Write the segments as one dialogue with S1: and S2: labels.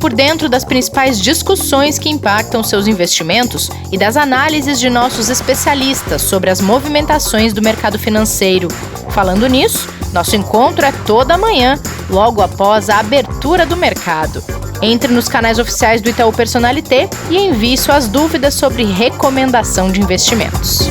S1: por dentro das principais discussões que impactam seus investimentos e das análises de nossos especialistas sobre as movimentações do mercado financeiro. Falando nisso, nosso encontro é toda manhã, logo após a abertura do mercado. Entre nos canais oficiais do Itaú Personalité e envie suas dúvidas sobre recomendação de investimentos.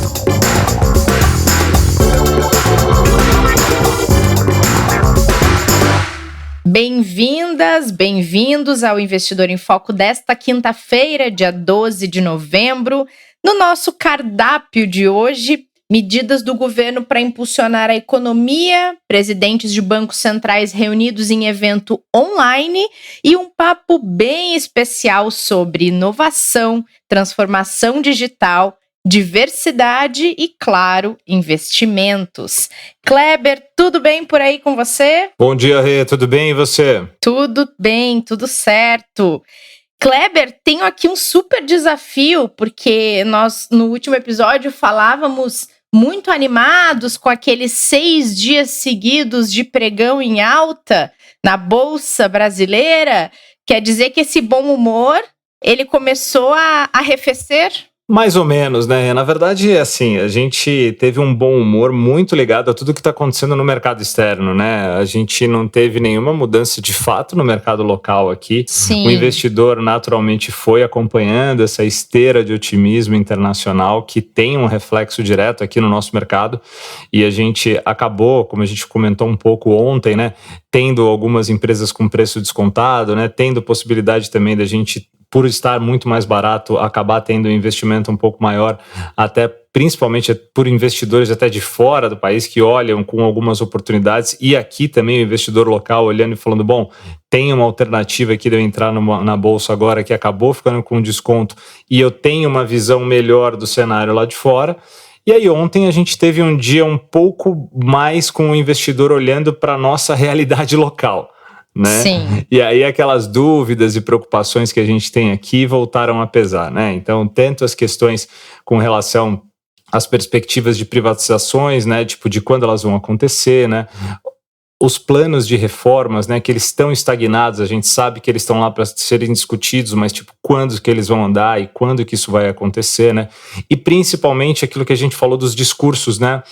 S1: Bem-vindas, bem-vindos ao Investidor em Foco desta quinta-feira, dia 12 de novembro. No nosso cardápio de hoje, medidas do governo para impulsionar a economia, presidentes de bancos centrais reunidos em evento online e um papo bem especial sobre inovação, transformação digital, diversidade e, claro, investimentos. Kleber, tudo bem por aí com você?
S2: Bom dia, Rê, tudo bem e você?
S1: Tudo bem, tudo certo. Kleber, tenho aqui um super desafio, porque nós no último episódio falávamos muito animados com aqueles 6 dias seguidos de pregão em alta na Bolsa Brasileira. Quer dizer que esse bom humor, ele começou a arrefecer?
S2: Mais ou menos, né? Na verdade, assim, a gente teve um bom humor muito ligado a tudo que está acontecendo no mercado externo, né? A gente não teve nenhuma mudança de fato no mercado local aqui.
S1: Sim.
S2: O investidor naturalmente foi acompanhando essa esteira de otimismo internacional que tem um reflexo direto aqui no nosso mercado, e a gente acabou, como a gente comentou um pouco ontem, né? Tendo algumas empresas com preço descontado, né? Tendo possibilidade também da gente, por estar muito mais barato, acabar tendo um investimento um pouco maior, até principalmente por investidores até de fora do país que olham com algumas oportunidades, e aqui também o investidor local olhando e falando, bom, tem uma alternativa aqui de eu entrar na bolsa agora que acabou ficando com desconto e eu tenho uma visão melhor do cenário lá de fora. E aí ontem a gente teve um dia um pouco mais com o investidor olhando para a nossa realidade local, né?
S1: Sim.
S2: E aí aquelas dúvidas e preocupações que a gente tem aqui voltaram a pesar, né? Então, tanto as questões com relação às perspectivas de privatizações, né? Tipo, de quando elas vão acontecer, né? Os planos de reformas, né, que eles estão estagnados, a gente sabe que eles estão lá para serem discutidos, mas tipo, quando que eles vão andar e quando que isso vai acontecer, né? E principalmente aquilo que a gente falou dos discursos, né,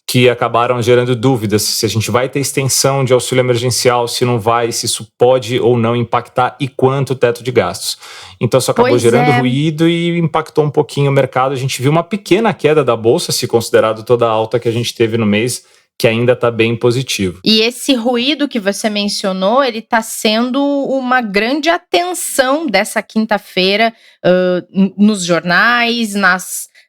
S2: que acabaram gerando dúvidas, se a gente vai ter extensão de auxílio emergencial, se não vai, se isso pode ou não impactar e quanto o teto de gastos. Então isso acabou gerando ruído e impactou um pouquinho o mercado. A gente viu uma pequena queda da bolsa, se considerado toda a alta que a gente teve no mês, que ainda está bem positivo.
S1: E esse ruído que você mencionou, ele está sendo uma grande atenção dessa quinta-feira nos jornais,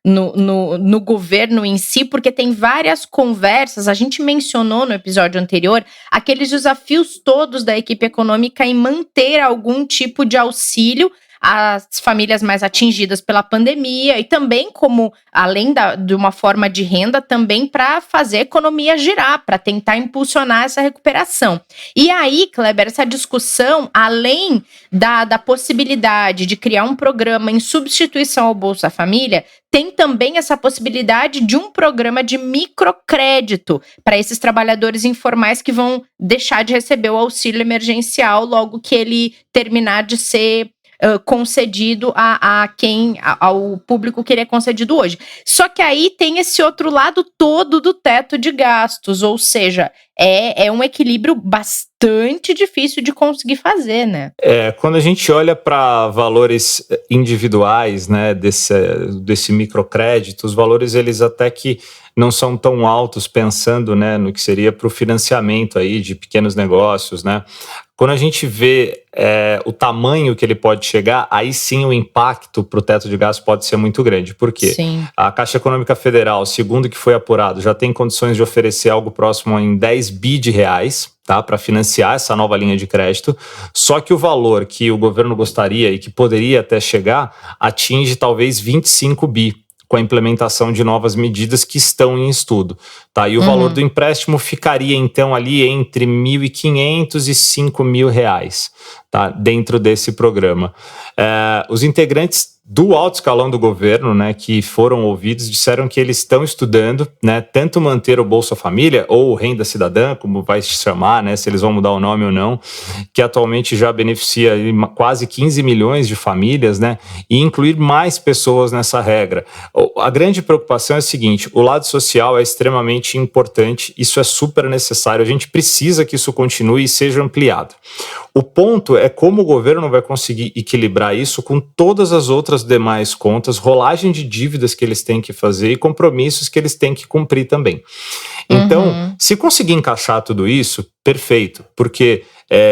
S1: no governo em si, porque tem várias conversas. A gente mencionou no episódio anterior aqueles desafios todos da equipe econômica em manter algum tipo de auxílio às famílias mais atingidas pela pandemia e também como, além de uma forma de renda, também para fazer a economia girar, para tentar impulsionar essa recuperação. E aí, Kleber, essa discussão, além da possibilidade de criar um programa em substituição ao Bolsa Família, tem também essa possibilidade de um programa de microcrédito para esses trabalhadores informais que vão deixar de receber o auxílio emergencial logo que ele terminar de ser concedido ao público que ele é concedido hoje. Só que aí tem esse outro lado todo do teto de gastos, ou seja, é um equilíbrio bastante difícil de conseguir fazer, né?
S2: Quando a gente olha para valores individuais, né, desse microcrédito, os valores eles até que não são tão altos, pensando, né, no que seria para o financiamento aí de pequenos negócios, né? Quando a gente vê o tamanho que ele pode chegar, aí sim o impacto para o teto de gastos pode ser muito grande. Por quê?
S1: Sim.
S2: A Caixa Econômica Federal, segundo o que foi apurado, já tem condições de oferecer algo próximo em 10 bi de reais, tá, para financiar essa nova linha de crédito. Só que o valor que o governo gostaria e que poderia até chegar atinge talvez 25 bi. Com a implementação de novas medidas que estão em estudo, tá? E o valor do empréstimo ficaria, então, ali entre R$ 1.500 e R$ 5.000, tá? Dentro desse programa. Os integrantes do alto escalão do governo, né, que foram ouvidos, disseram que eles estão estudando, né, tanto manter o Bolsa Família ou Renda Cidadã, como vai se chamar, né, se eles vão mudar o nome ou não, que atualmente já beneficia quase 15 milhões de famílias, né, e incluir mais pessoas nessa regra. A grande preocupação é a seguinte: o lado social é extremamente importante, isso é super necessário, a gente precisa que isso continue e seja ampliado. O ponto é como o governo vai conseguir equilibrar isso com todas as outras demais contas, rolagem de dívidas que eles têm que fazer e compromissos que eles têm que cumprir também. Então, se conseguir encaixar tudo isso, perfeito, porque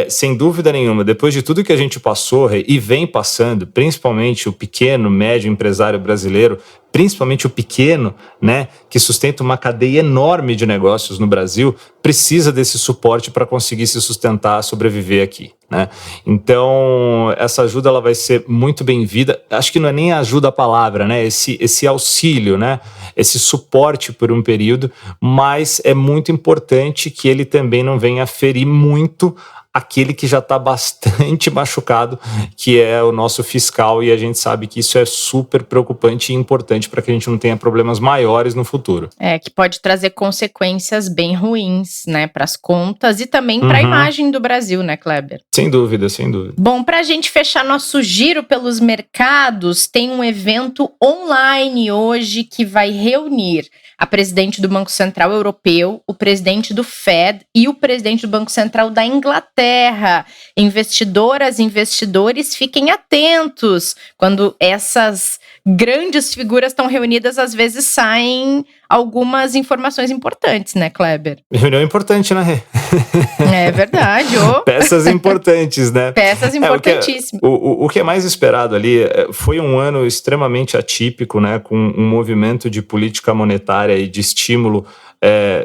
S2: sem dúvida nenhuma, depois de tudo que a gente passou e vem passando, principalmente o pequeno, médio empresário brasileiro, principalmente o pequeno, né, que sustenta uma cadeia enorme de negócios no Brasil, precisa desse suporte para conseguir se sustentar, sobreviver aqui, né? Então, essa ajuda ela vai ser muito bem-vinda. Acho que não é nem ajuda a palavra, né? Esse auxílio, né? Esse suporte por um período, mas é muito importante que ele também não venha ferir muito aquele que já está bastante machucado, que é o nosso fiscal, e a gente sabe que isso é super preocupante e importante para que a gente não tenha problemas maiores no futuro.
S1: Que pode trazer consequências bem ruins, né, para as contas e também para a imagem do Brasil, né, Kleber?
S2: Sem dúvida, sem dúvida.
S1: Bom, para a gente fechar nosso giro pelos mercados, tem um evento online hoje que vai reunir a presidente do Banco Central Europeu, o presidente do Fed e o presidente do Banco Central da Inglaterra. Investidoras e investidores, fiquem atentos. Quando essas grandes figuras estão reunidas, às vezes saem algumas informações importantes, né, Kleber?
S2: Reunião importante, né?
S1: É verdade.
S2: Peças importantes, né?
S1: Peças importantíssimas.
S2: O que é mais esperado ali foi um ano extremamente atípico, né? Com um movimento de política monetária e de estímulo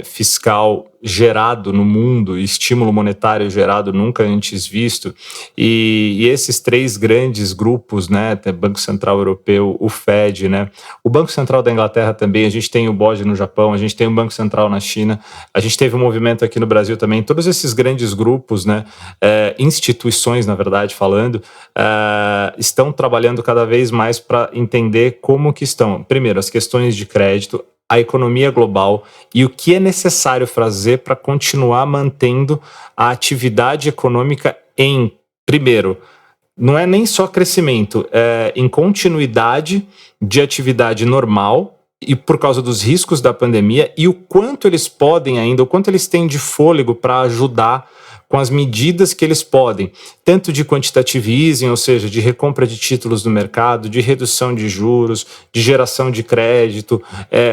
S2: fiscal gerado no mundo, estímulo monetário gerado nunca antes visto, e esses três grandes grupos, né, Banco Central Europeu, o Fed, né, o Banco Central da Inglaterra também, a gente tem o BOJ no Japão, a gente tem o Banco Central na China, a gente teve um movimento aqui no Brasil também, todos esses grandes grupos, né, instituições, na verdade, falando, estão trabalhando cada vez mais para entender como que estão, primeiro, as questões de crédito, a economia global e o que é necessário fazer para continuar mantendo a atividade econômica primeiro, não é nem só crescimento, em continuidade de atividade normal e por causa dos riscos da pandemia e o quanto eles podem ainda, o quanto eles têm de fôlego para ajudar com as medidas que eles podem, tanto de quantitative easing, ou seja, de recompra de títulos no mercado, de redução de juros, de geração de crédito,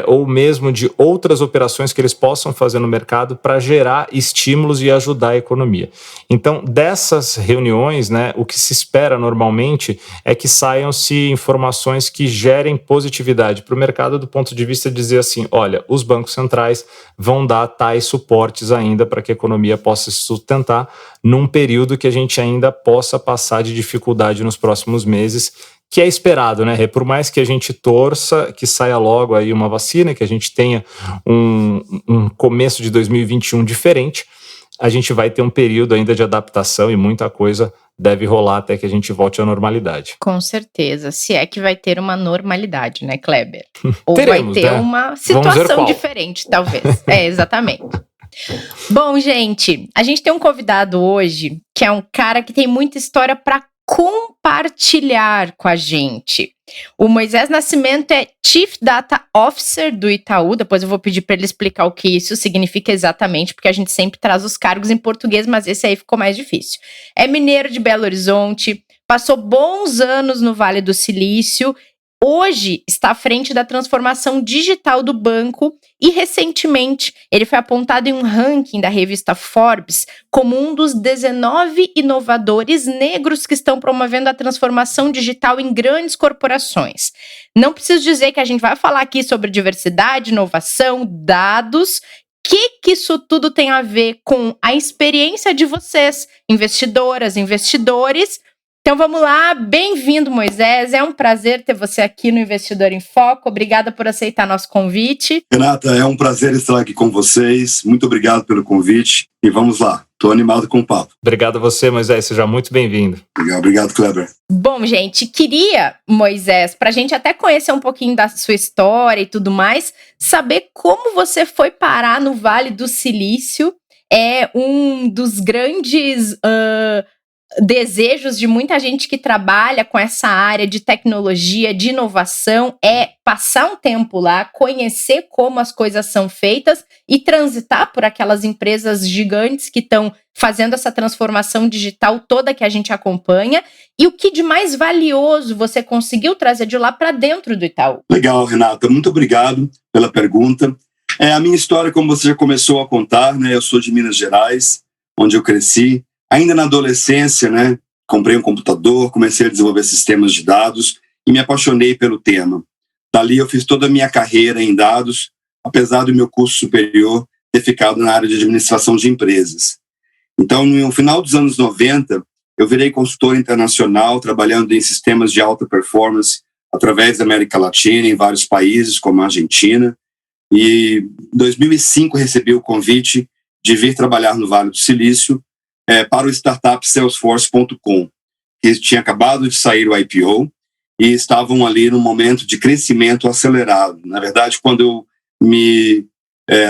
S2: ou mesmo de outras operações que eles possam fazer no mercado para gerar estímulos e ajudar a economia. Então, dessas reuniões, né, o que se espera normalmente é que saiam-se informações que gerem positividade para o mercado do ponto de vista de dizer assim, olha, os bancos centrais vão dar tais suportes ainda para que a economia possa se sustentar num período que a gente ainda possa passar de dificuldade nos próximos meses, que é esperado, né? Por mais que a gente torça que saia logo aí uma vacina, que a gente tenha um começo de 2021 diferente, a gente vai ter um período ainda de adaptação e muita coisa deve rolar até que a gente volte à normalidade.
S1: Com certeza, se é que vai ter uma normalidade, né, Kleber? Ou
S2: Teremos,
S1: vai ter, né, uma situação diferente, talvez. Exatamente. Bom, gente, a gente tem um convidado hoje que é um cara que tem muita história para compartilhar com a gente. O Moisés Nascimento é Chief Data Officer do Itaú. Depois eu vou pedir para ele explicar o que isso significa exatamente, porque a gente sempre traz os cargos em português, mas esse aí ficou mais difícil. É mineiro de Belo Horizonte, passou bons anos no Vale do Silício. Hoje está à frente da transformação digital do banco e, recentemente, ele foi apontado em um ranking da revista Forbes como um dos 19 inovadores negros que estão promovendo a transformação digital em grandes corporações. Não preciso dizer que a gente vai falar aqui sobre diversidade, inovação, dados. O que isso tudo tem a ver com a experiência de vocês, investidoras, investidores, Então vamos lá, bem-vindo, Moisés, é um prazer ter você aqui no Investidor em Foco, obrigada por aceitar nosso convite.
S3: Renata, é um prazer estar aqui com vocês, muito obrigado pelo convite e vamos lá, estou animado com o papo.
S2: Obrigado a você, Moisés, seja muito bem-vindo.
S3: Obrigado, Kleber.
S1: Bom, gente, queria, Moisés, para a gente até conhecer um pouquinho da sua história e tudo mais, saber como você foi parar no Vale do Silício, é um dos grandes desejos de muita gente que trabalha com essa área de tecnologia, de inovação, é passar um tempo lá, conhecer como as coisas são feitas e transitar por aquelas empresas gigantes que estão fazendo essa transformação digital toda que a gente acompanha. E o que de mais valioso você conseguiu trazer de lá para dentro do Itaú?
S3: Legal, Renata, muito obrigado pela pergunta. A minha história, como você já começou a contar, né, eu sou de Minas Gerais, onde eu cresci. Ainda na adolescência, né, comprei um computador, comecei a desenvolver sistemas de dados e me apaixonei pelo tema. Dali eu fiz toda a minha carreira em dados, apesar do meu curso superior ter ficado na área de administração de empresas. Então, no final dos anos 90, eu virei consultor internacional, trabalhando em sistemas de alta performance através da América Latina, em vários países, como a Argentina. E em 2005 recebi o convite de vir trabalhar no Vale do Silício, para o startup Salesforce.com, que tinha acabado de sair o IPO e estavam ali num momento de crescimento acelerado. Na verdade, quando eu me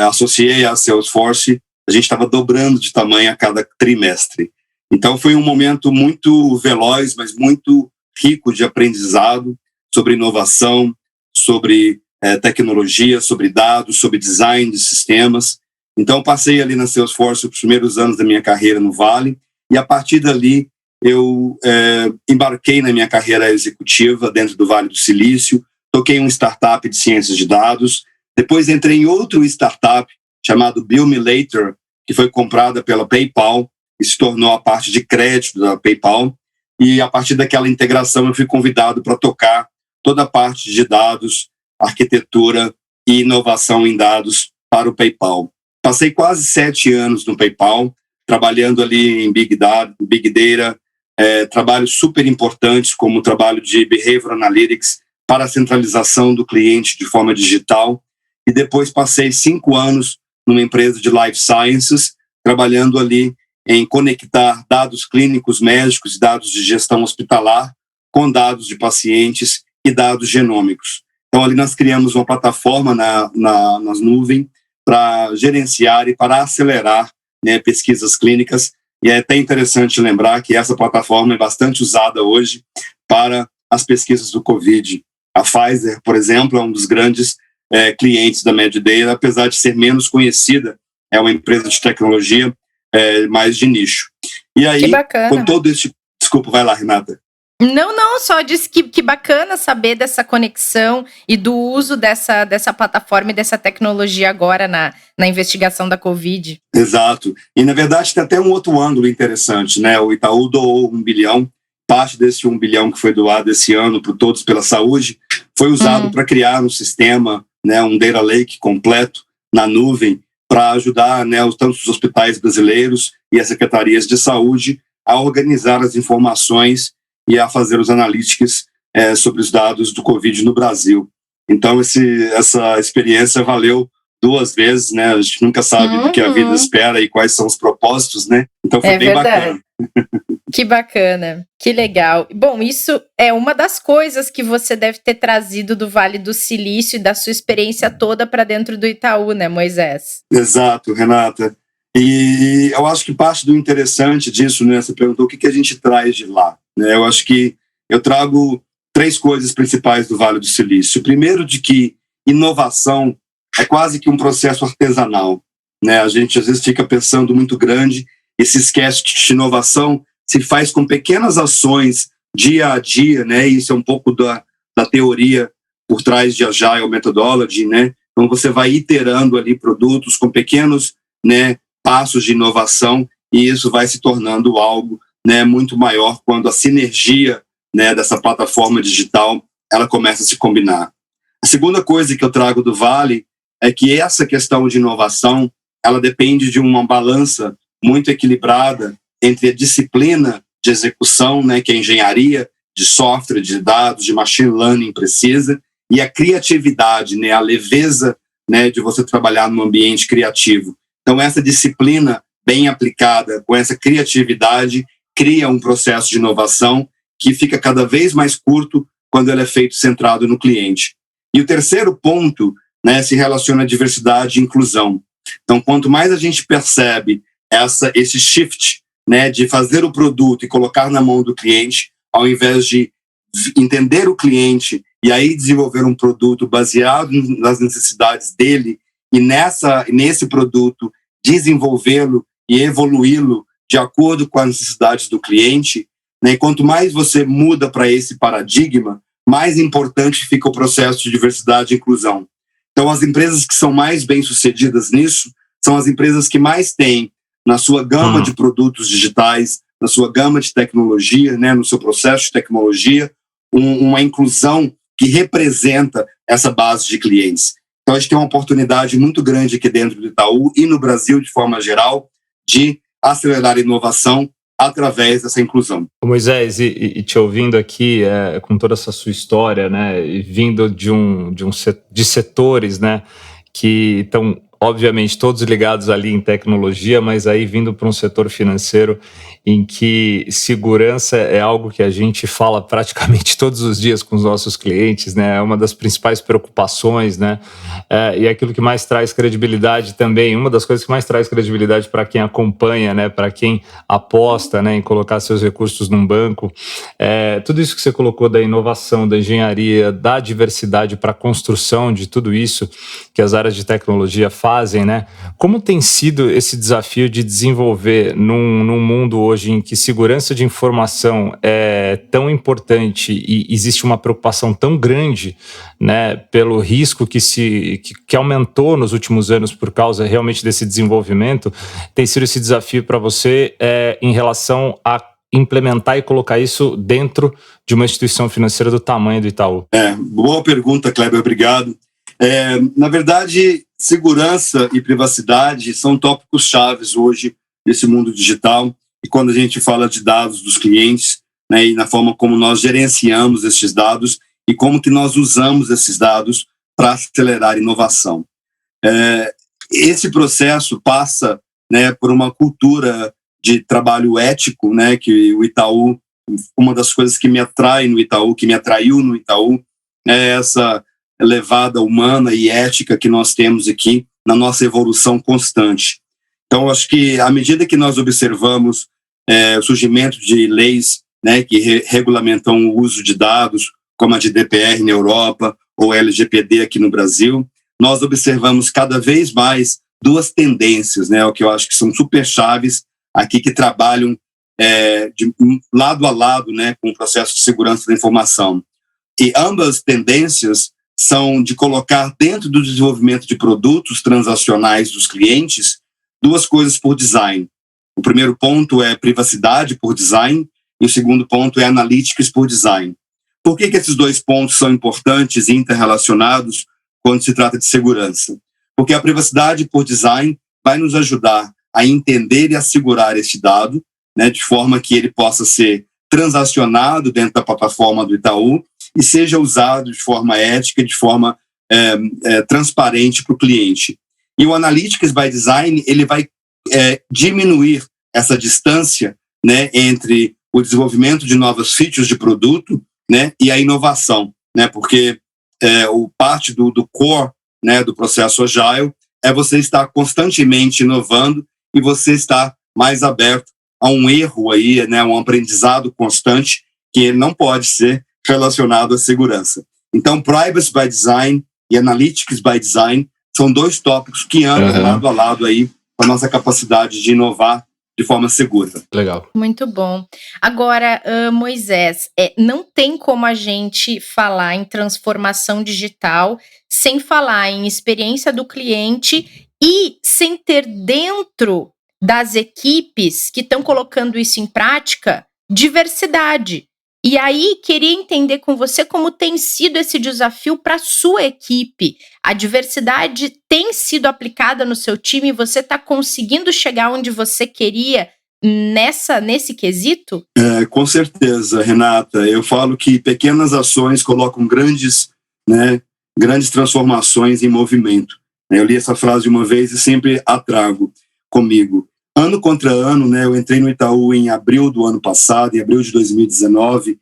S3: associei à Salesforce, a gente estava dobrando de tamanho a cada trimestre. Então foi um momento muito veloz, mas muito rico de aprendizado sobre inovação, sobre tecnologia, sobre dados, sobre design de sistemas. Então, passei ali na Salesforce os primeiros anos da minha carreira no Vale e, a partir dali, eu embarquei na minha carreira executiva dentro do Vale do Silício, toquei uma startup de ciências de dados, depois entrei em outro startup chamado Bill Me Later, que foi comprada pela PayPal e se tornou a parte de crédito da PayPal, e a partir daquela integração eu fui convidado para tocar toda a parte de dados, arquitetura e inovação em dados para o PayPal. Passei quase 7 anos no PayPal, trabalhando ali em Big Data, trabalhos super importantes, como o trabalho de Behavioral Analytics para a centralização do cliente de forma digital. E depois passei 5 anos numa empresa de Life Sciences, trabalhando ali em conectar dados clínicos médicos e dados de gestão hospitalar com dados de pacientes e dados genômicos. Então, ali nós criamos uma plataforma nas nuvens para gerenciar e para acelerar, né, pesquisas clínicas. E é até interessante lembrar que essa plataforma é bastante usada hoje para as pesquisas do Covid. A Pfizer, por exemplo, é um dos grandes clientes da Medidata, apesar de ser menos conhecida, é uma empresa de tecnologia mais de nicho. E aí,
S1: que bacana.
S3: Com todo esse... Desculpa, vai lá, Renata.
S1: Não, só disse que bacana saber dessa conexão e do uso dessa plataforma e dessa tecnologia agora na investigação da Covid.
S3: Exato. E, na verdade, tem até um outro ângulo interessante, né? O Itaú doou 1 bilhão, parte desse 1 bilhão que foi doado esse ano para o Todos pela Saúde, foi usado para criar um sistema, né, um data lake completo na nuvem, para ajudar, né, tanto os hospitais brasileiros e as secretarias de saúde a organizar as informações e a fazer os analytics sobre os dados do Covid no Brasil. Então, essa experiência valeu 2 vezes, né? A gente nunca sabe do que a vida espera e quais são os propósitos, né? Então, foi bem bacana.
S1: Que bacana, que legal. Bom, isso é uma das coisas que você deve ter trazido do Vale do Silício e da sua experiência toda para dentro do Itaú, né, Moisés?
S3: Exato, Renata. E eu acho que parte do interessante disso, né? Você perguntou o que a gente traz de lá. Eu acho que eu trago 3 coisas principais do Vale do Silício. Primeiro, de que inovação é quase que um processo artesanal, né? A gente às vezes fica pensando muito grande e se esquece que inovação se faz com pequenas ações dia a dia, né? E isso é um pouco da teoria por trás de Agile Methodology, né? Então você vai iterando ali produtos com pequenos, né, passos de inovação e isso vai se tornando algo, né, muito maior quando a sinergia, né, dessa plataforma digital ela começa a se combinar. A segunda coisa que eu trago do Vale é que essa questão de inovação ela depende de uma balança muito equilibrada entre a disciplina de execução, né, que a engenharia de software, de dados, de machine learning precisa, e a criatividade, né, a leveza, né, de você trabalhar num ambiente criativo. Então, essa disciplina bem aplicada, com essa criatividade, cria um processo de inovação que fica cada vez mais curto quando ele é feito centrado no cliente. E o terceiro ponto, né, se relaciona à diversidade e inclusão. Então, quanto mais a gente percebe esse shift, né, de fazer o produto e colocar na mão do cliente, ao invés de entender o cliente e aí desenvolver um produto baseado nas necessidades dele e nesse produto desenvolvê-lo e evoluí-lo de acordo com as necessidades do cliente, né, e quanto mais você muda para esse paradigma, mais importante fica o processo de diversidade e inclusão. Então, as empresas que são mais bem-sucedidas nisso são as empresas que mais têm na sua gama de produtos digitais, na sua gama de tecnologia, né, no seu processo de tecnologia, uma inclusão que representa essa base de clientes. Então, a gente tem uma oportunidade muito grande aqui dentro do Itaú e no Brasil, de forma geral, de acelerar a inovação através dessa inclusão.
S2: Moisés, e te ouvindo aqui, com toda essa sua história, né, e vindo de setores, né, que estão, obviamente, todos ligados ali em tecnologia, mas aí vindo para um setor financeiro em que segurança é algo que a gente fala praticamente todos os dias com os nossos clientes, né? É uma das principais preocupações, né? E é aquilo que mais traz credibilidade também, uma das coisas que mais traz credibilidade para quem acompanha, né? Para quem aposta, né? Em colocar seus recursos num banco. Tudo isso que você colocou da inovação, da engenharia, da diversidade para a construção de tudo isso que as áreas de tecnologia fazem, né? Como tem sido esse desafio de desenvolver num mundo hoje em que segurança de informação é tão importante e existe uma preocupação tão grande, né, pelo risco que aumentou nos últimos anos por causa realmente desse desenvolvimento? Tem sido esse desafio para você em relação a implementar e colocar isso dentro de uma instituição financeira do tamanho do Itaú?
S3: Boa pergunta, Kleber, obrigado. Na verdade, segurança e privacidade são tópicos chaves hoje nesse mundo digital, e quando a gente fala de dados dos clientes, né, e na forma como nós gerenciamos esses dados e como que nós usamos esses dados para acelerar a inovação. Esse processo passa, né, por uma cultura de trabalho ético, né, que o Itaú, uma das coisas que me atrai no Itaú, que me atraiu no Itaú, é essa levada humana e ética que nós temos aqui na nossa evolução constante. Então, acho que à medida que nós observamos o surgimento de leis, né, que regulamentam o uso de dados, como a GDPR na Europa ou LGPD aqui no Brasil, nós observamos cada vez mais duas tendências, né, o que eu acho que são super chaves aqui, que trabalham de lado a lado, né, com o processo de segurança da informação. E ambas tendências são de colocar dentro do desenvolvimento de produtos transacionais dos clientes duas coisas por design. O primeiro ponto é privacidade por design e o segundo ponto é analytics por design. Por que esses dois pontos são importantes e interrelacionados quando se trata de segurança? Porque a privacidade por design vai nos ajudar a entender e assegurar esse dado, né, de forma que ele possa ser transacionado dentro da plataforma do Itaú e seja usado de forma ética, de forma transparente para o cliente. E o Analytics by Design, ele vai diminuir essa distância, né, entre o desenvolvimento de novas features de produto, né, e a inovação, né, porque parte do core, né, do processo Agile é você estar constantemente inovando e você estar mais aberto a um erro aí, né, um aprendizado constante que não pode ser relacionado à segurança. Então, Privacy by Design e Analytics by Design são dois tópicos que andam lado a lado aí com a nossa capacidade de inovar de forma segura.
S2: Legal.
S1: Muito bom. Agora, Moisés, não tem como a gente falar em transformação digital sem falar em experiência do cliente e sem ter dentro das equipes que estão colocando isso em prática diversidade. E aí, queria entender com você como tem sido esse desafio para a sua equipe. A diversidade tem sido aplicada no seu time e você está conseguindo chegar onde você queria nesse quesito?
S3: Com certeza, Renata. Eu falo que pequenas ações colocam grandes transformações em movimento. Eu li essa frase uma vez e sempre a trago comigo. Ano contra ano, né, eu entrei no Itaú em abril do ano passado, em abril de 2019,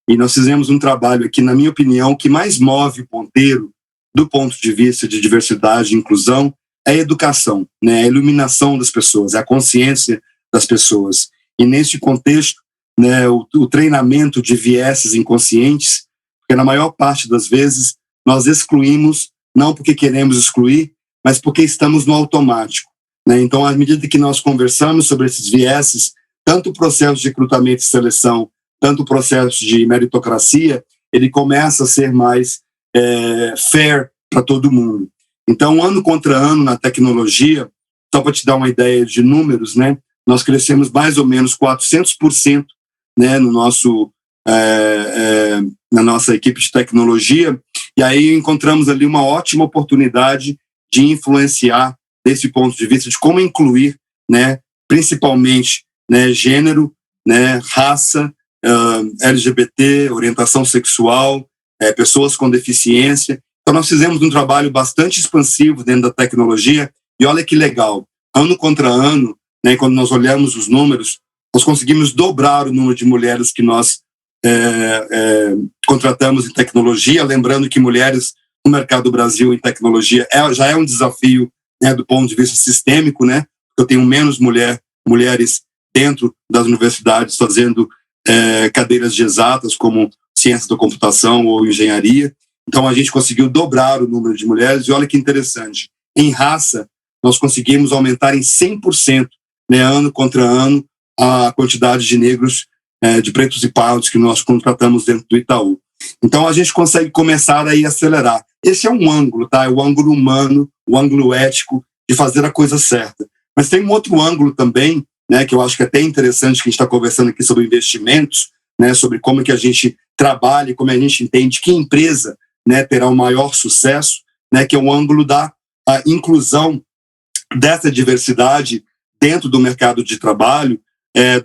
S3: e nós fizemos um trabalho aqui, na minha opinião, que mais move o ponteiro do ponto de vista de diversidade e inclusão é a educação, né, a iluminação das pessoas, a consciência das pessoas. E nesse contexto, né, o treinamento de vieses inconscientes, porque na maior parte das vezes nós excluímos, não porque queremos excluir, mas porque estamos no automático. Né? Então, à medida que nós conversamos sobre esses vieses, tanto o processo de recrutamento e seleção, tanto o processo de meritocracia, ele começa a ser mais fair para todo mundo. Então, ano contra ano na tecnologia, só para te dar uma ideia de números, né, nós crescemos mais ou menos 400%, né, na nossa equipe de tecnologia, e aí encontramos ali uma ótima oportunidade de influenciar desse ponto de vista de como incluir, né, principalmente, né, gênero, né, raça, LGBT, orientação sexual, pessoas com deficiência. Então nós fizemos um trabalho bastante expansivo dentro da tecnologia e olha que legal, ano contra ano, né, quando nós olhamos os números, nós conseguimos dobrar o número de mulheres que nós contratamos em tecnologia, lembrando que mulheres no mercado do Brasil em tecnologia já é um desafio, né, do ponto de vista sistêmico, né? Eu tenho menos mulheres dentro das universidades fazendo cadeiras de exatas, como ciência da computação ou engenharia. Então, a gente conseguiu dobrar o número de mulheres, e olha que interessante, em raça, nós conseguimos aumentar em 100%, né, ano contra ano, a quantidade de negros, de pretos e pardos que nós contratamos dentro do Itaú. Então, a gente consegue começar aí a acelerar. Esse é um ângulo, tá? É o ângulo humano, o ângulo ético de fazer a coisa certa. Mas tem um outro ângulo também, né, que eu acho que é até interessante, que a gente está conversando aqui sobre investimentos, né, sobre como que a gente trabalha e como a gente entende que empresa, né, terá o maior sucesso, né, que é o ângulo da inclusão dessa diversidade dentro do mercado de trabalho,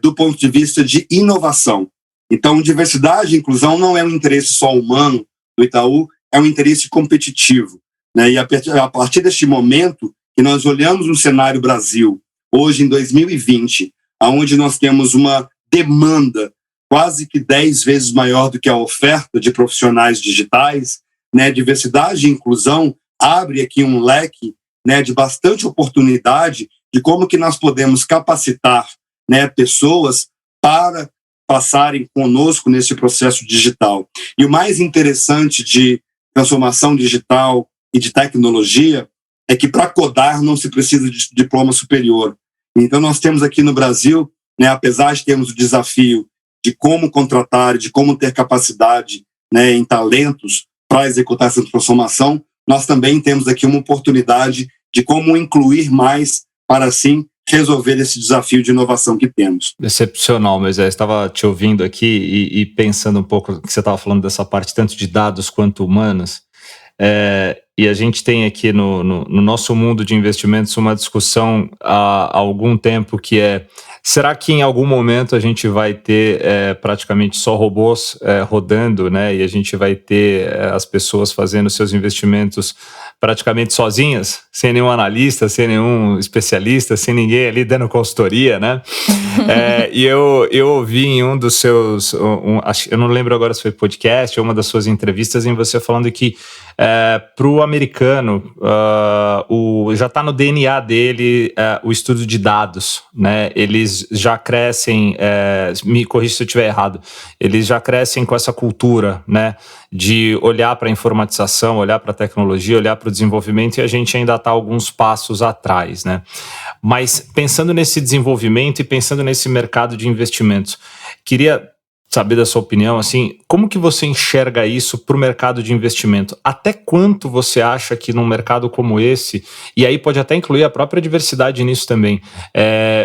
S3: do ponto de vista de inovação. Então, diversidade e inclusão não é um interesse só humano do Itaú, é um interesse competitivo. Né? E a partir deste momento que nós olhamos no cenário Brasil, hoje em 2020, onde nós temos uma demanda quase que 10 vezes maior do que a oferta de profissionais digitais, né? Diversidade e inclusão abre aqui um leque, né, de bastante oportunidade de como que nós podemos capacitar, né, pessoas para passarem conosco nesse processo digital. E o mais interessante de transformação digital e de tecnologia é que para codar não se precisa de diploma superior. Então nós temos aqui no Brasil, né, apesar de termos o desafio de como contratar, de como ter capacidade, né, em talentos para executar essa transformação, nós também temos aqui uma oportunidade de como incluir mais para, assim, resolver esse desafio de inovação que temos.
S2: Excepcional, Moisés. Estava te ouvindo aqui e pensando um pouco que você estava falando dessa parte tanto de dados quanto humanas. E a gente tem aqui no nosso mundo de investimentos uma discussão há algum tempo que será que em algum momento a gente vai ter praticamente só robôs rodando, né? E a gente vai ter as pessoas fazendo seus investimentos praticamente sozinhas, sem nenhum analista, sem nenhum especialista, sem ninguém ali dando consultoria, né? E eu ouvi em um dos seus, eu não lembro agora se foi podcast ou uma das suas entrevistas, em você falando que para o americano já está no DNA dele o estudo de dados, né? Eles já crescem, me corrija se eu estiver errado, eles já crescem com essa cultura, né, de olhar para a informatização, olhar para a tecnologia, olhar para o desenvolvimento, e a gente ainda está alguns passos atrás, né? Mas pensando nesse desenvolvimento e pensando nesse mercado de investimentos, queria saber da sua opinião, assim, como que você enxerga isso para o mercado de investimento? Até quanto você acha que num mercado como esse, e aí pode até incluir a própria diversidade nisso também,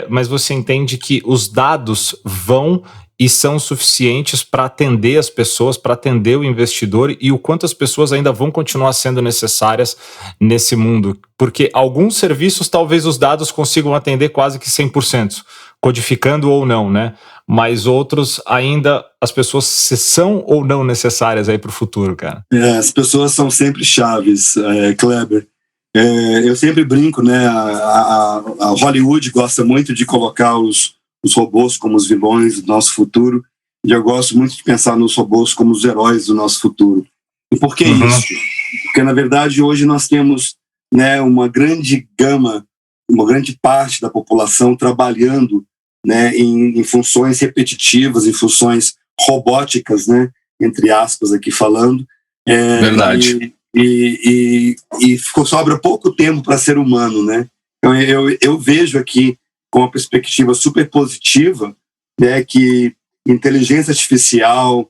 S2: mas você entende que os dados vão e são suficientes para atender as pessoas, para atender o investidor, e o quanto as pessoas ainda vão continuar sendo necessárias nesse mundo? Porque alguns serviços talvez os dados consigam atender quase que 100%, codificando ou não, né? Mas outros ainda, as pessoas são ou não necessárias aí para o futuro, cara?
S3: As pessoas são sempre chaves, Kleber. Eu sempre brinco, né? A Hollywood gosta muito de colocar os robôs como os vilões do nosso futuro, e eu gosto muito de pensar nos robôs como os heróis do nosso futuro. E por que isso? Porque, na verdade, hoje nós temos, né, uma grande gama, uma grande parte da população trabalhando, né, em funções repetitivas, em funções robóticas, né, entre aspas aqui falando.
S2: Verdade.
S3: E sobra pouco tempo para ser humano, né? Então eu vejo aqui com uma perspectiva super positiva, né, que inteligência artificial,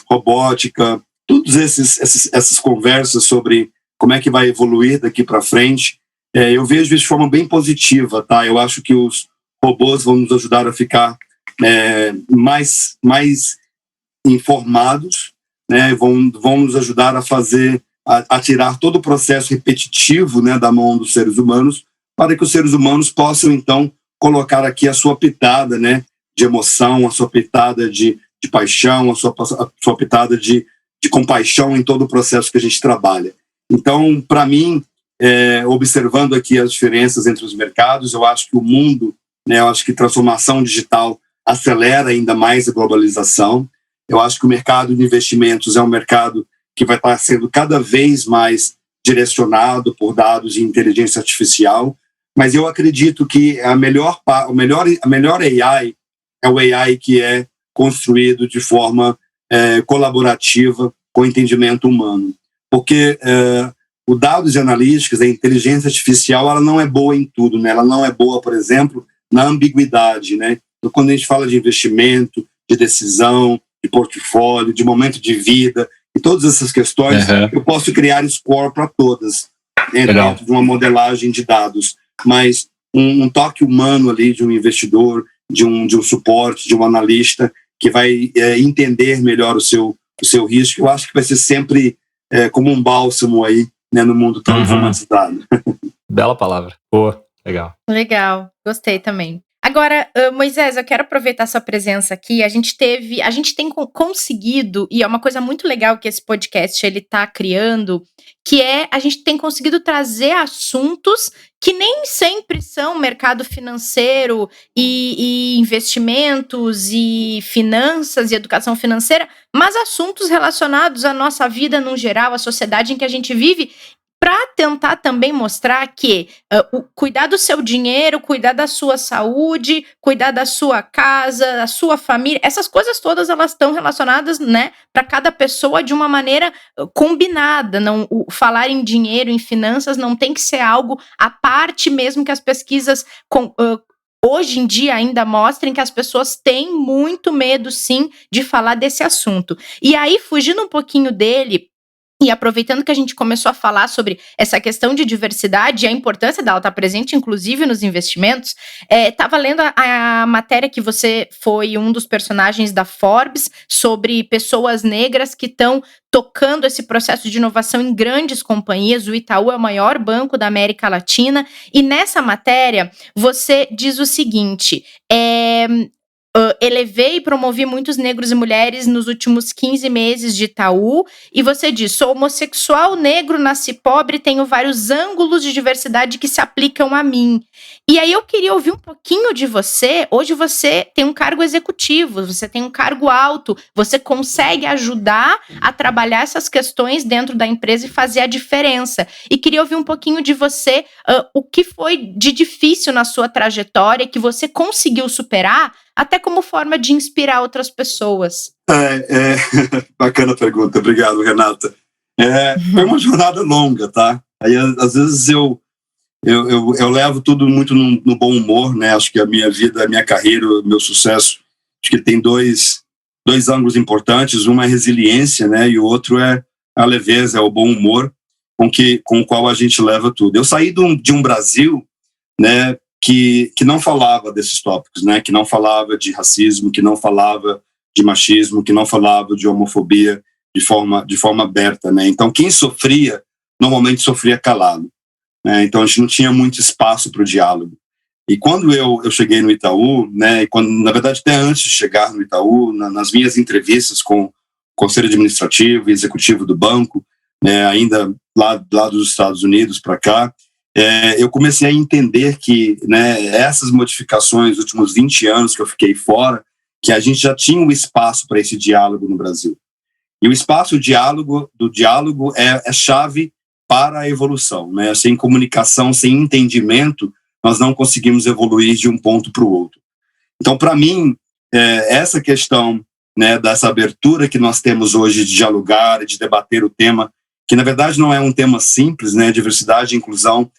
S3: robótica, todas essas conversas sobre como é que vai evoluir daqui para frente, eu vejo isso de forma bem positiva, tá? Eu acho que os robôs vão nos ajudar a ficar mais informados, né? Vão nos ajudar a tirar todo o processo repetitivo, né, da mão dos seres humanos, para que os seres humanos possam, então, colocar aqui a sua pitada, né, de emoção, a sua pitada de paixão, a sua pitada de compaixão em todo o processo que a gente trabalha. Então, para mim, observando aqui as diferenças entre os mercados, eu acho que o mundo, né, eu acho que transformação digital acelera ainda mais a globalização. Eu acho que o mercado de investimentos é um mercado que vai estar sendo cada vez mais direcionado por dados de inteligência artificial, mas eu acredito que a melhor AI é o AI que é construído de forma colaborativa com entendimento humano. Porque o dados de analíticas, a inteligência artificial, ela não é boa em tudo, né? Ela não é boa, por exemplo, na ambiguidade, né? Então, quando a gente fala de investimento, de decisão, de portfólio, de momento de vida, e todas essas questões, eu posso criar score para todas, né, dentro de uma modelagem de dados. Mas um toque humano ali de um investidor, de um suporte, de um analista, que vai entender melhor o seu risco, eu acho que vai ser sempre como um bálsamo aí, né, no mundo tão informatizado.
S2: Bela palavra. Boa, legal.
S1: Legal, gostei também. Agora, Moisés, eu quero aproveitar sua presença aqui. A gente tem conseguido, e é uma coisa muito legal que esse podcast ele tá criando, que a gente tem conseguido trazer assuntos que nem sempre são mercado financeiro e investimentos e finanças e educação financeira, mas assuntos relacionados à nossa vida no geral, à sociedade em que a gente vive, para tentar também mostrar que cuidar do seu dinheiro, cuidar da sua saúde, cuidar da sua casa, da sua família, essas coisas todas elas estão relacionadas, né, para cada pessoa de uma maneira combinada. Não, falar em dinheiro, em finanças, não tem que ser algo à parte, mesmo que as pesquisas hoje em dia ainda mostrem que as pessoas têm muito medo, sim, de falar desse assunto. E aí, fugindo um pouquinho dele, e aproveitando que a gente começou a falar sobre essa questão de diversidade e a importância dela estar presente, inclusive, nos investimentos, estava lendo a matéria que você foi um dos personagens da Forbes sobre pessoas negras que estão tocando esse processo de inovação em grandes companhias. O Itaú é o maior banco da América Latina. E nessa matéria, você diz o seguinte... elevei e promovi muitos negros e mulheres nos últimos 15 meses de Itaú, e você diz, sou homossexual, negro, nasci pobre, tenho vários ângulos de diversidade que se aplicam a mim. E aí eu queria ouvir um pouquinho de você. Hoje você tem um cargo executivo, você tem um cargo alto, você consegue ajudar a trabalhar essas questões dentro da empresa e fazer a diferença. E queria ouvir um pouquinho de você, o que foi de difícil na sua trajetória, que você conseguiu superar, até como forma de inspirar outras pessoas.
S3: Bacana a pergunta, obrigado, Renata. Foi uma jornada longa, tá? Aí, às vezes, eu levo tudo muito no bom humor, né? Acho que a minha vida, a minha carreira, o meu sucesso acho que tem dois ângulos importantes, uma é resiliência, né, e o outro é a leveza, é o bom humor com o qual a gente leva tudo. Eu saí de um Brasil, né, que não falava desses tópicos, né, que não falava de racismo, que não falava de machismo, que não falava de homofobia de forma aberta, né. Então, quem sofria, normalmente sofria calado, né, então a gente não tinha muito espaço para o diálogo. E quando eu cheguei no Itaú, né, e quando, na verdade, até antes de chegar no Itaú, nas minhas entrevistas com o Conselho Administrativo e Executivo do banco, né, ainda lá dos Estados Unidos para cá, eu comecei a entender que, né, essas modificações, nos últimos 20 anos que eu fiquei fora, que a gente já tinha um espaço para esse diálogo no Brasil. E o espaço do diálogo é chave para a evolução, né? Sem comunicação, sem entendimento, nós não conseguimos evoluir de um ponto para o outro. Então, para mim, essa questão, né, dessa abertura que nós temos hoje de dialogar e de debater o tema, que na verdade não é um tema simples, né, diversidade e inclusão,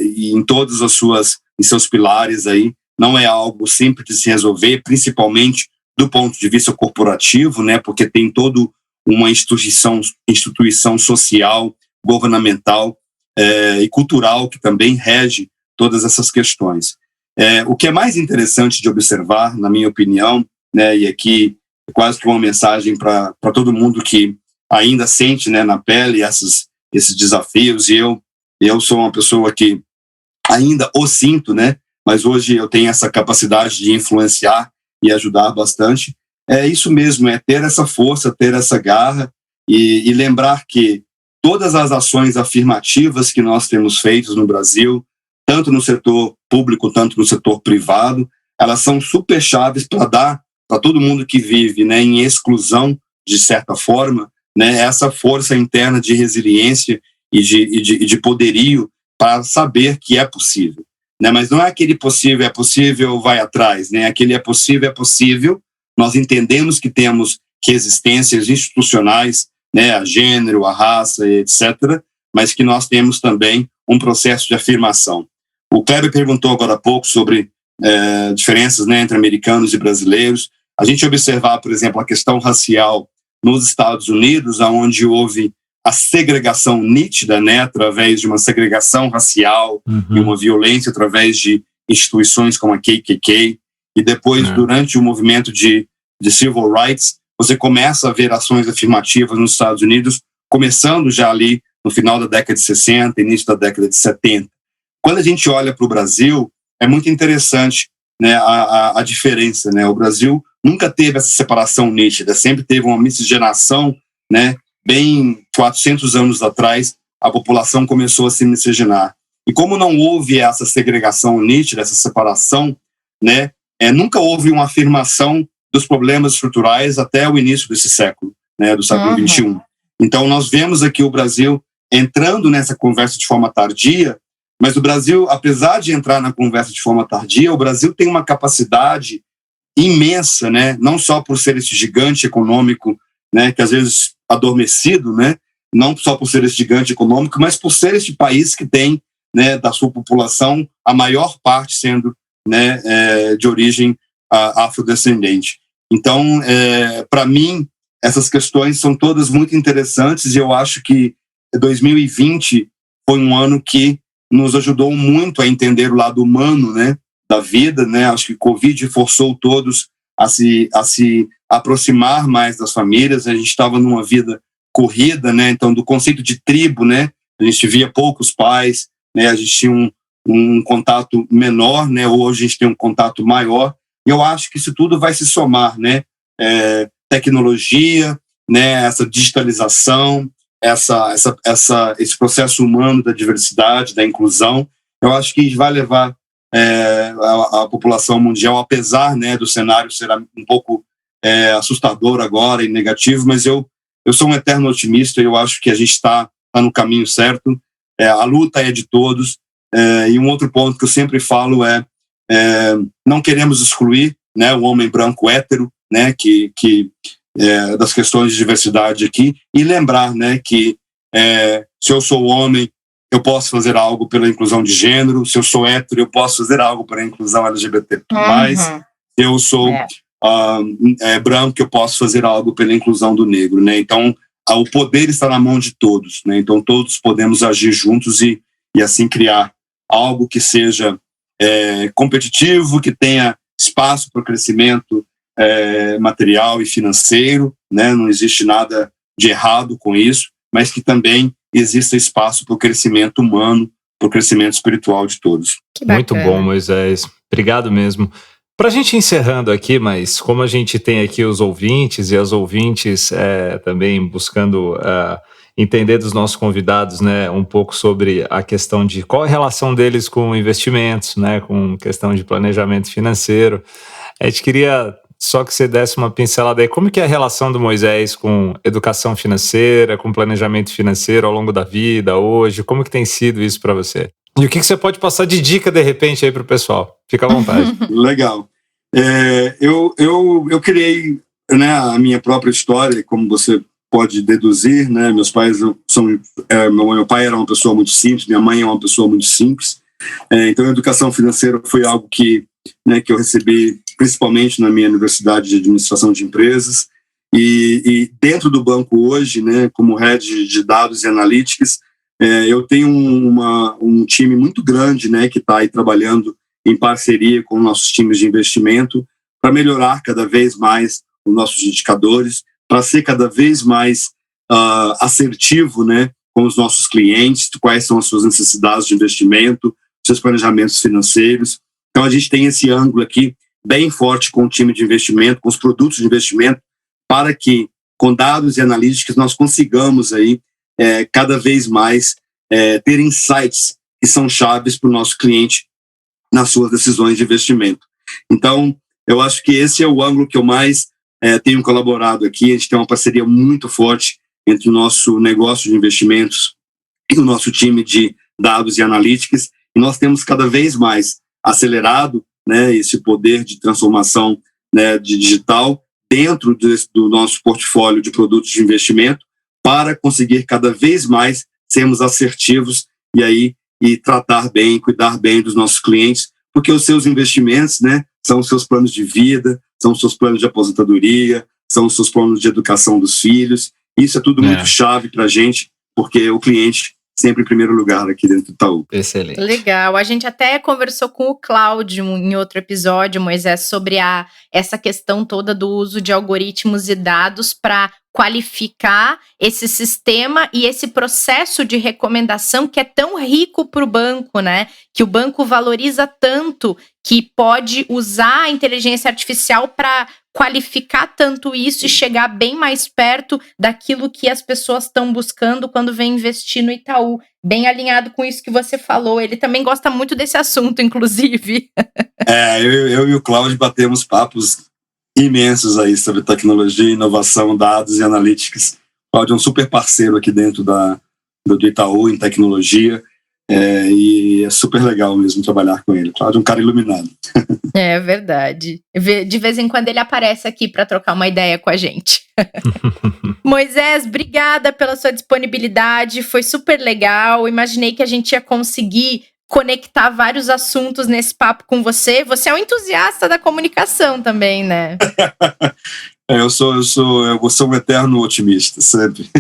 S3: e em todos em seus pilares aí, não é algo simples de se resolver, principalmente do ponto de vista corporativo, né, porque tem toda uma instituição social, governamental e cultural que também rege todas essas questões. O que é mais interessante de observar, na minha opinião, né, e aqui é quase que uma mensagem para todo mundo que ainda sente, né, na pele esses desafios, e eu sou uma pessoa que ainda o sinto, né, mas hoje eu tenho essa capacidade de influenciar e ajudar bastante. É isso mesmo, é ter essa força, ter essa garra e lembrar que todas as ações afirmativas que nós temos feito no Brasil, tanto no setor público, tanto no setor privado, elas são super chaves para dar para todo mundo que vive, né, em exclusão, de certa forma, né, essa força interna de resiliência e de poderio para saber que é possível. Né, mas não é aquele é possível, vai atrás. Né, aquele é possível, nós entendemos que temos resistências institucionais, né, a gênero, a raça, etc., mas que nós temos também um processo de afirmação. O Kleber perguntou agora há pouco sobre diferenças, né, entre americanos e brasileiros. A gente observar, por exemplo, a questão racial nos Estados Unidos, onde houve a segregação nítida, né, através de uma segregação racial e uma violência através de instituições como a KKK, e depois, durante o movimento de Civil Rights, você começa a ver ações afirmativas nos Estados Unidos, começando já ali no final da década de 60, início da década de 70. Quando a gente olha para o Brasil, é muito interessante, né, a diferença. Né? O Brasil nunca teve essa separação nítida, sempre teve uma miscigenação, né? Bem 400 anos atrás, a população começou a se miscigenar. E como não houve essa segregação nítida, essa separação, né, nunca houve uma afirmação dos problemas estruturais até o início desse século, né, do século XXI. Então, nós vemos aqui o Brasil entrando nessa conversa de forma tardia, mas o Brasil, apesar de entrar na conversa de forma tardia, o Brasil tem uma capacidade imensa, né, não só por ser esse gigante econômico, né, que às vezes adormecido, né, não só por ser esse gigante econômico, mas por ser este país que tem, né, da sua população, a maior parte sendo, né, de origem afrodescendente. Então, para mim, essas questões são todas muito interessantes e eu acho que 2020 foi um ano que nos ajudou muito a entender o lado humano, né, da vida, né? Acho que o Covid forçou todos a se aproximar mais das famílias. A gente estava numa vida corrida, né? Então, do conceito de tribo, né? A gente via poucos pais, né? A gente tinha um contato menor, né? Hoje a gente tem um contato maior. E eu acho que isso tudo vai se somar, né? Tecnologia, né? Essa digitalização, esse processo humano da diversidade, da inclusão. Eu acho que vai levar a população mundial, apesar, né, do cenário ser um pouco assustador agora e negativo, mas eu sou um eterno otimista e eu acho que a gente está no caminho certo. A luta é de todos. E um outro ponto que eu sempre falo não queremos excluir, né, o homem branco hétero, né, que das questões de diversidade aqui, e lembrar, né, que se eu sou homem, eu posso fazer algo pela inclusão de gênero, se eu sou hétero, eu posso fazer algo para a inclusão LGBT+. Eu sou branco que eu posso fazer algo pela inclusão do negro, né? Então, o poder está na mão de todos, né? Então, todos podemos agir juntos e assim criar algo que seja competitivo, que tenha espaço para o crescimento material e financeiro, né? Não existe nada de errado com isso, mas que também exista espaço para o crescimento humano, para o crescimento espiritual de todos.
S2: Muito bom, Moisés. Obrigado mesmo. Para a gente encerrando aqui, mas como a gente tem aqui os ouvintes e as ouvintes também buscando entender dos nossos convidados, né, um pouco sobre a questão de qual é a relação deles com investimentos, né, com questão de planejamento financeiro. A gente queria só que você desse uma pincelada aí, como que é a relação do Moisés com educação financeira, com planejamento financeiro ao longo da vida, hoje, como que tem sido isso para você? E o que você pode passar de dica, de repente, aí para o pessoal? Fica à vontade.
S3: Legal. Eu criei, né, a minha própria história, como você pode deduzir, né, meus pais meu pai era uma pessoa muito simples, minha mãe é uma pessoa muito simples, então a educação financeira foi algo que eu recebi principalmente na minha universidade de administração de empresas e dentro do banco hoje, né, como head de dados e analytics, eu tenho um time muito grande, né, que está aí trabalhando em parceria com nossos times de investimento para melhorar cada vez mais os nossos indicadores, para ser cada vez mais assertivo, né, com os nossos clientes, quais são as suas necessidades de investimento, seus planejamentos financeiros. Então, a gente tem esse ângulo aqui bem forte com o time de investimento, com os produtos de investimento, para que, com dados e analíticas, nós consigamos aí, cada vez mais ter insights que são chaves para o nosso cliente nas suas decisões de investimento. Então, eu acho que esse é o ângulo que eu mais tenho colaborado aqui. A gente tem uma parceria muito forte entre o nosso negócio de investimentos e o nosso time de dados e analíticas, e nós temos cada vez mais acelerado, né, esse poder de transformação, né, de digital dentro do nosso portfólio de produtos de investimento para conseguir cada vez mais sermos assertivos e tratar bem, cuidar bem dos nossos clientes, porque os seus investimentos, né, são os seus planos de vida, são os seus planos de aposentadoria, são os seus planos de educação dos filhos. Isso é tudo muito chave para a gente, porque o cliente sempre em primeiro lugar aqui dentro do Itaú.
S2: Excelente.
S1: Legal. A gente até conversou com o Cláudio em outro episódio, Moisés, sobre essa questão toda do uso de algoritmos e dados para qualificar esse sistema e esse processo de recomendação que é tão rico para o banco, né? Que o banco valoriza tanto que pode usar a inteligência artificial para qualificar tanto isso e chegar bem mais perto daquilo que as pessoas estão buscando quando vem investir no Itaú. Bem alinhado com isso que você falou. Ele também gosta muito desse assunto, inclusive.
S3: Eu e o Cláudio batemos papos imensos aí sobre tecnologia, inovação, dados e analytics. O Cláudio é um super parceiro aqui dentro do Itaú em tecnologia. E é super legal mesmo trabalhar com ele. Cláudio é um cara iluminado.
S1: É verdade. De vez em quando ele aparece aqui para trocar uma ideia com a gente. Moisés, obrigada pela sua disponibilidade, foi super legal. Imaginei que a gente ia conseguir conectar vários assuntos nesse papo com você. Você é um entusiasta da comunicação também, né?
S3: Eu sou um eterno otimista, sempre.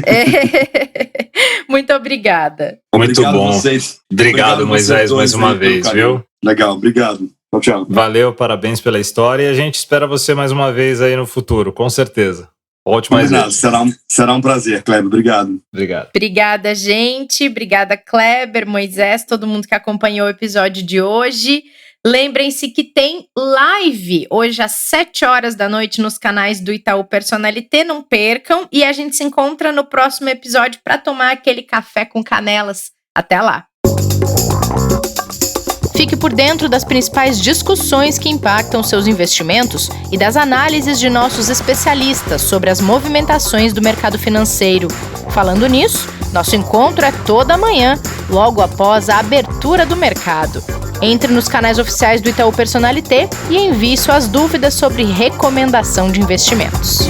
S1: Muito obrigada.
S2: Muito bom.
S3: Vocês.
S2: Obrigado, Moisés, mais uma vez, viu?
S3: Legal, obrigado. Tchau.
S2: Valeu, parabéns pela história e a gente espera você mais uma vez aí no futuro, com certeza. Volte mais vezes.
S3: Será um prazer, Kleber. Obrigado.
S1: Obrigada, gente. Obrigada, Kleber, Moisés, todo mundo que acompanhou o episódio de hoje. Lembrem-se que tem live hoje às 7h da noite nos canais do Itaú Personalité, não percam. E a gente se encontra no próximo episódio para tomar aquele café com canelas. Até lá! Fique por dentro das principais discussões que impactam seus investimentos e das análises de nossos especialistas sobre as movimentações do mercado financeiro. Falando nisso, nosso encontro é toda manhã, logo após a abertura do mercado. Entre nos canais oficiais do Itaú Personalité e envie suas dúvidas sobre recomendação de investimentos.